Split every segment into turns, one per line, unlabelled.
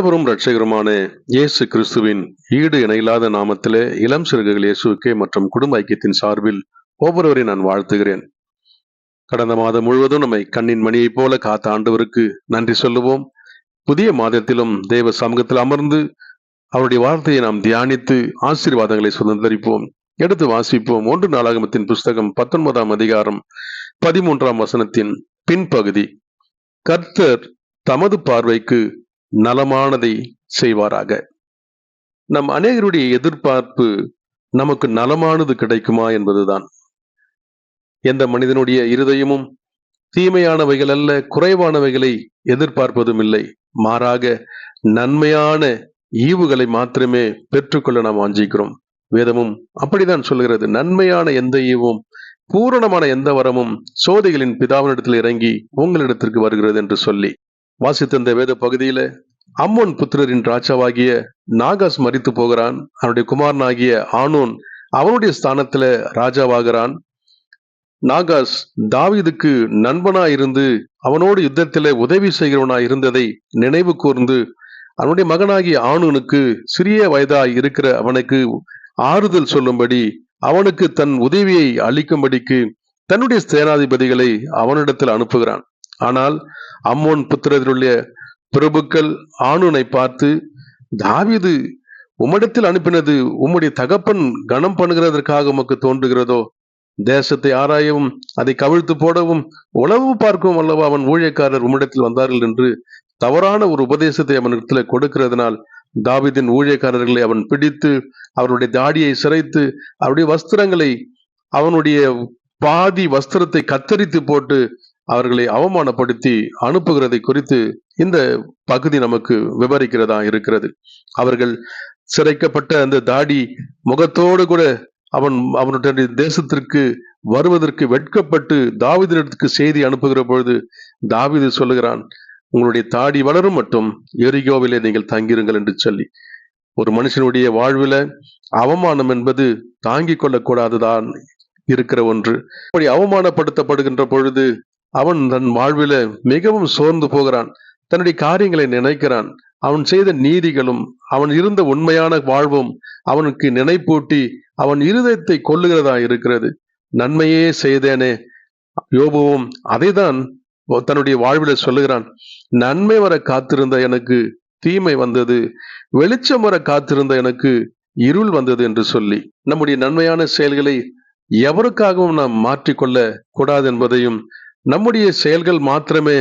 ஆண்டவரும் இரட்சகருமான இயேசு கிறிஸ்துவின் ஈடு இணையில்லாத நாமத்திலே இளம் சிறுகுகள் இயேசுவுக்கே மற்றும் குடும்ப ஐக்கியத்தின் சார்பில் ஒவ்வொருவரையும் நான் வாழ்த்துகிறேன். கடந்த மாதம் முழுவதும் நம்மை கண்ணின் மணியைப் போல காத்த ஆண்டவருக்கு நன்றி சொல்லுவோம். புதிய மாதத்திலும் தேவ சமூகத்தில் அமர்ந்து அவருடைய வார்த்தையை நாம் தியானித்து ஆசீர்வாதங்களை சுதந்திரிப்போம். எடுத்து வாசிப்போம். 1 நாளாகமத்தின் புஸ்தகம் 19ஆம் அதிகாரம் 13ஆம் வசனத்தின் பின்பகுதி. கர்த்தர் தமது பார்வைக்கு நலமானதை செய்வாராக. நம் அநேகருடைய எதிர்பார்ப்பு நமக்கு நலமானது கிடைக்குமா என்பதுதான். எந்த மனிதனுடைய இருதயமும் தீமையானவைகள் அல்ல, குறைவானவைகளை எதிர்பார்ப்பதும் இல்லை. மாறாக நன்மையான ஈவுகளை மாத்திரமே பெற்றுக்கொள்ள நாம் வாஞ்சிக்கிறோம். வேதமும் அப்படிதான் சொல்கிறது. நன்மையான எந்த ஈவும் பூரணமான எந்த வரமும் சோதிகளின் பிதாவினிடத்தில் இறங்கி உங்களிடத்திற்கு வருகிறது என்று சொல்லி வாசித்த இந்த வேத பகுதியில அம்மோன் புத்திரரின் ராஜாவாகிய நாகாஸ் மரித்து போகிறான். அவனுடைய குமாரனாகிய ஆனோன் அவனுடைய ஸ்தானத்துல ராஜாவாகிறான். நாகாஸ் தாவீதுக்கு நண்பனாயிருந்து அவனோடு யுத்தத்தில உதவி செய்கிறவனாய் இருந்ததை நினைவு கூர்ந்து அவனுடைய மகனாகிய ஆனோனுக்கு சிறிய வயதாய் இருக்கிற அவனுக்கு ஆறுதல் சொல்லும்படி, அவனுக்கு தன் உதவியை அளிக்கும்படிக்கு தன்னுடைய சேனாதிபதிகளை அவனிடத்தில் அனுப்புகிறான். ஆனால் அம்மோன் புத்திரருடைய பிரபுக்கள் ஆனூனை பார்த்து, தாவீது உம்மிடத்தில் அனுப்பினது உம்முடைய தகப்பன் கனம் பண்ணுகிறதற்காக உமக்கு தோன்றுகிறதோ? தேசத்தை ஆராயவும் அதை கவிழ்த்து போடவும் உளவு பார்க்கவும் அல்லவா அவன் ஊழியக்காரர் உம்மிடத்தில் வந்தார்கள் என்று தவறான ஒரு உபதேசத்தை அவனிடத்தில் கொடுக்கிறதுனால் தாவீதின் ஊழியக்காரர்களை அவன் பிடித்து அவருடைய தாடியை சிரைத்து அவருடைய வஸ்திரங்களை, அவனுடைய பாதி வஸ்திரத்தை கத்தரித்து போட்டு அவர்களை அவமானப்படுத்தி அனுப்புகிறதை குறித்து இந்த பகுதி நமக்கு விவரிக்கிறதா இருக்கிறது. அவர்கள் சிறைக்கப்பட்ட அந்த தாடி முகத்தோடு கூட அவனுடைய தேசத்திற்கு வருவதற்கு வெட்கப்பட்டு தாவீதிற்கு செய்தி அனுப்புகிற பொழுது தாவீது சொல்லுகிறான், உங்களுடைய தாடி வளரும் மட்டும் எரிகோவிலே நீங்கள் தங்கிருங்கள் என்று சொல்லி. ஒரு மனுஷனுடைய வாழ்வில அவமானம் என்பது தாங்கிக் கொள்ளக்கூடாதுதான் இருக்கிற ஒன்று. அப்படி அவமானப்படுத்தப்படுகின்ற பொழுது அவன் தன் வாழ்வில மிகவும் சோர்ந்து போகிறான். தன்னுடைய காரியங்களை நினைக்கிறான். அவன் செய்த நீதிகளும் அவன் இருந்த உண்மையான வாழ்வும் அவனுக்கு நினைப்பூட்டி அவன் இருதயத்தை கொல்லுகிறதா இருக்கிறது. நன்மையே செய்தேனே. யோபுவும் அதைதான் தன்னுடைய வாழ்வில சொல்லுகிறான். நன்மை வர காத்திருந்த எனக்கு தீமை வந்தது, வெளிச்சம் வர காத்திருந்த எனக்கு இருள் வந்தது என்று சொல்லி, நம்முடைய நன்மையான செயல்களை எவருக்காகவும் நாம் மாற்றிக்கொள்ள கூடாது என்பதையும், நம்முடைய செயல்கள் மாத்திரமே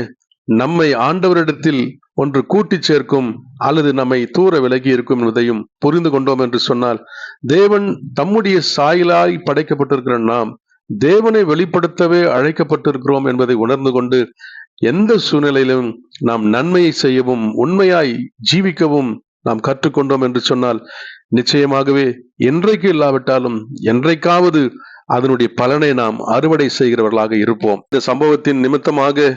நம்மை ஆண்டவரிடத்தில் ஒன்று கூட்டி சேர்க்கும் அல்லது நம்மை தூர விலகி இருக்கும் என்பதையும் புரிந்து கொண்டோம் என்று சொன்னால், தேவன் தம்முடைய சாயலாய் படைக்கப்பட்டிருக்கிற நாம் தேவனை வெளிப்படுத்தவே அழைக்கப்பட்டிருக்கிறோம் என்பதை உணர்ந்து கொண்டு எந்த சூழ்நிலையிலும் நாம் நன்மையை செய்யவும் உண்மையாய் ஜீவிக்கவும் நாம் கற்றுக்கொண்டோம் என்று சொன்னால், நிச்சயமாகவே என்றைக்கு இல்லாவிட்டாலும் என்றைக்காவது அதனுடைய பலனை நாம் அறுவடை செய்கிறவர்களாக இருப்போம். இந்த சம்பவத்தின் நிமித்தமாக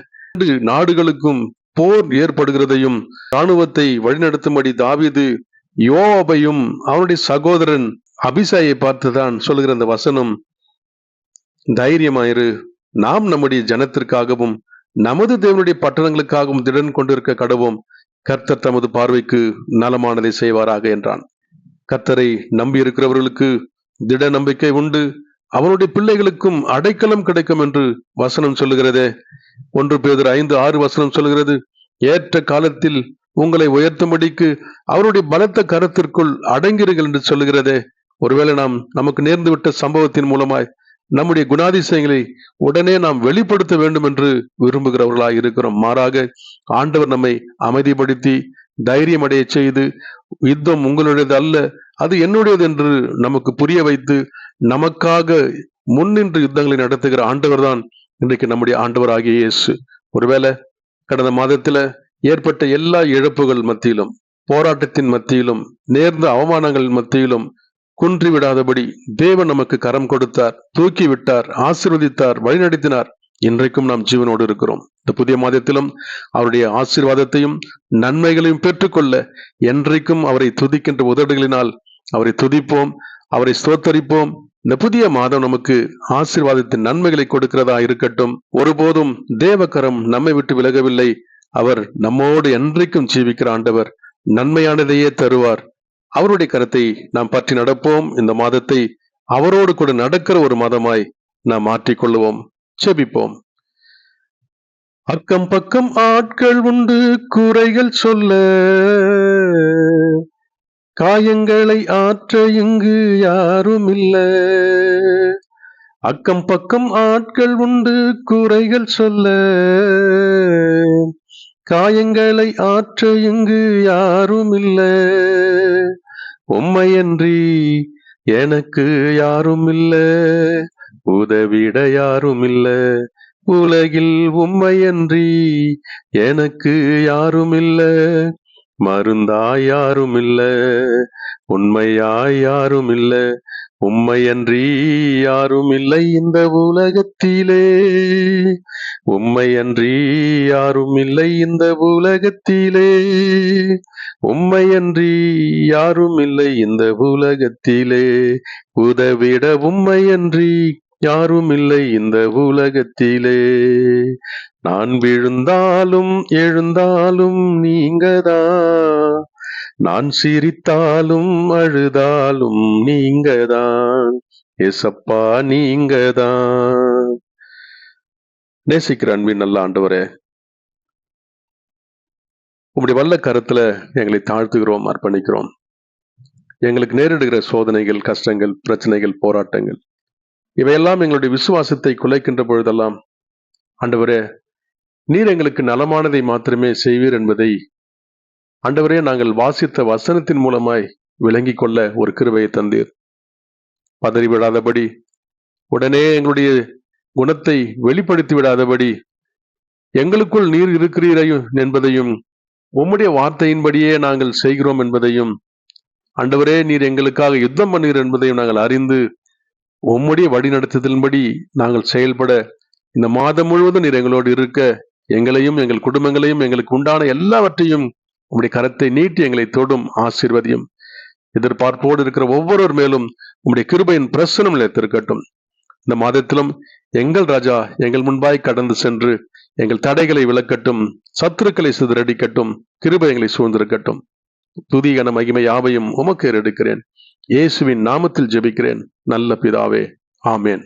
நாடுகளுக்கும் போர் ஏற்படுகிறதையும் இராணுவத்தை வழிநடத்தும்படி தாவீது யோவாபையும் அவனுடைய சகோதரன் அபிசாயை பார்த்துதான் சொல்லுகிற அந்த வசனம், தைரியமாயிரு, நாம் நம்முடைய ஜனத்திற்காகவும் நமது தேவனுடைய பட்டணங்களுக்காகவும் திடன் கொண்டிருக்க கடவோம், கர்த்தர் தமது பார்வைக்கு நலமானதை செய்வாராக என்றான். கர்த்தரை நம்பி இருக்கிறவர்களுக்கு திட நம்பிக்கை உண்டு, அவனுடைய பிள்ளைகளுக்கும் அடைக்கலம் கிடைக்கும் என்று வசனம் சொல்லுகிறதே. 1 பேதுரு 5:6 வசனம் சொல்லுகிறது, ஏற்ற காலத்தில் உங்களை உயர்த்தும்படிக்கு அவருடைய பலத்த கரத்திற்குள் அடங்கிருங்கள் என்று சொல்லுகிறதே. ஒருவேளை நமக்கு நேர்ந்துவிட்ட சம்பவத்தின் மூலமாய் நம்முடைய குணாதிசயங்களை உடனே நாம் வெளிப்படுத்த வேண்டும் என்று விரும்புகிறவர்களாய் இருக்கிறோம். மாறாக ஆண்டவர் நம்மை அமைதிப்படுத்தி தைரியம் அடைய செய்து, யுத்தம் உங்களுடையது அல்ல, அது என்னுடையது என்று நமக்கு புரிய வைத்து நமக்காக முன்னின்று யுத்தங்களை நடத்துகிற ஆண்டவர் தான் இன்றைக்கு நம்முடைய ஆண்டவராகிய இயேசு. ஒருவேளை கடந்த மாதத்துல ஏற்பட்ட எல்லா இழப்புகள் மத்தியிலும், போராட்டத்தின் மத்தியிலும், நேர்ந்த அவமானங்கள் மத்தியிலும் குன்றிவிடாதபடி தேவன் நமக்கு கரம் கொடுத்தார், தூக்கி விட்டார், ஆசீர்வதித்தார், வழிநடத்தினார். இன்றைக்கும் நாம் ஜீவனோடு இருக்கிறோம். இந்த புதிய மாதத்திலும் அவருடைய ஆசீர்வாதத்தையும் நன்மைகளையும் பெற்றுக்கொள்ள என்றைக்கும் அவரை துதிக்கின்ற உதடுகளினால் அவரை துதிப்போம், அவரை ஸ்தோத்தரிப்போம். இந்த புதிய மாதம் நமக்கு ஆசீர்வாதத்தின் நன்மைகளை கொடுக்கிறதா இருக்கட்டும். ஒருபோதும் தேவக்கரம் நம்மை விட்டு விலகவில்லை. அவர் நம்மோடு என்றைக்கும் ஜீவிக்கிற ஆண்டவர். நன்மையானதையே தருவார். அவருடைய கருத்தை நாம் பற்றி நடப்போம். இந்த மாதத்தை அவரோடு கூட நடக்கிற ஒரு மாதமாய் நாம் மாற்றிக்கொள்ளுவோம். செபிப்போம். அக்கம் பக்கம் ஆட்கள் உண்டு குறைகள் சொல்ல, காயங்களை ஆற்ற இங்கு யாரும் இல்ல. அக்கம் பக்கம் ஆட்கள் உண்டு குறைகள் சொல்ல, காயங்களை ஆற்ற இங்கு யாரும் இல்ல. உம்மையன்றி எனக்கு யாரும் இல்ல, உதவிட யாரும் இல்ல. உலகில் உம்மையன்றி எனக்கு யாரும் இல்ல, மருந்தாய் யாரும் இல்ல, உண்மையாய் யாரும் இல்ல. உம்மையன்றி யாரும் இல்லை இந்த உலகத்திலே, உம்மையன்றி யாரும் இல்லை இந்த உலகத்திலே, உம்மையன்றி யாரும் இல்லை இந்த உலகத்திலே. உதவிட உம்மையன்றி யாரும் இல்லை இந்த உலகத்திலே. நான் விழுந்தாலும் எழுந்தாலும் நீங்கதான், நான் சிரித்தாலும் அழுதாலும் நீங்கதான், ஏசப்பா நீங்கதான். நேசிக்கிற அன்பின் நல்ல ஆண்டவரே, உங்களுடைய வல்ல கருத்துல எங்களை தாழ்த்துகிறோம், அர்ப்பணிக்கிறோம். எங்களுக்கு நேரிடுகிற சோதனைகள், கஷ்டங்கள், பிரச்சனைகள், போராட்டங்கள் இவையெல்லாம் எங்களுடைய விசுவாசத்தை குலைக்கின்ற பொழுதெல்லாம் ஆண்டவரே, நீர் எங்களுக்கு நலமானதை மாத்திரமே செய்வீர் என்பதை ஆண்டவரே நாங்கள் வாசித்த வசனத்தின் மூலமாய் விளங்கிக் கொள்ள ஒரு கிருபையை தந்தீர். பதறி விடாதபடி, உடனே எங்களுடைய குணத்தை வெளிப்படுத்தி விடாதபடி, எங்களுக்குள் நீர் இருக்கிறீரையும் என்பதையும், உம்முடைய வார்த்தையின்படியே நாங்கள் செய்கிறோம் என்பதையும், ஆண்டவரே நீர் எங்களுக்காக யுத்தம் பண்ணுகிறீர் என்பதையும் நாங்கள் அறிந்து, உம்முடைய வழிநடத்துதலின்படி நாங்கள் செயல்பட இந்த மாதம் முழுவதும் நீர் எங்களோடு இருக்க, எங்களையும் எங்கள் குடும்பங்களையும் எங்களுக்கு உண்டான எல்லாவற்றையும் உம்முடைய கரத்தை நீட்டி எங்களை தொடும் ஆசீர்வதியும். எதிர்பார்ப்போடு இருக்கிற ஒவ்வொருவர் மேலும் உம்முடைய கிருபையின் பிரசனம் நிலைத்திருக்கட்டும். இந்த மாதத்திலும் எங்கள் ராஜா எங்கள் முன்பாய் கடந்து சென்று எங்கள் தடைகளை விளக்கட்டும், சத்துருக்களை சிதறடிக்கட்டும், கிருபை எங்களை சூழ்ந்திருக்கட்டும். துதி கன மகிமை யாவையும் உமக்கு எடுக்கிறேன். இயேசுவின் நாமத்தில் ஜெபிக்கிறேன் நல்ல பிதாவே, ஆமேன்.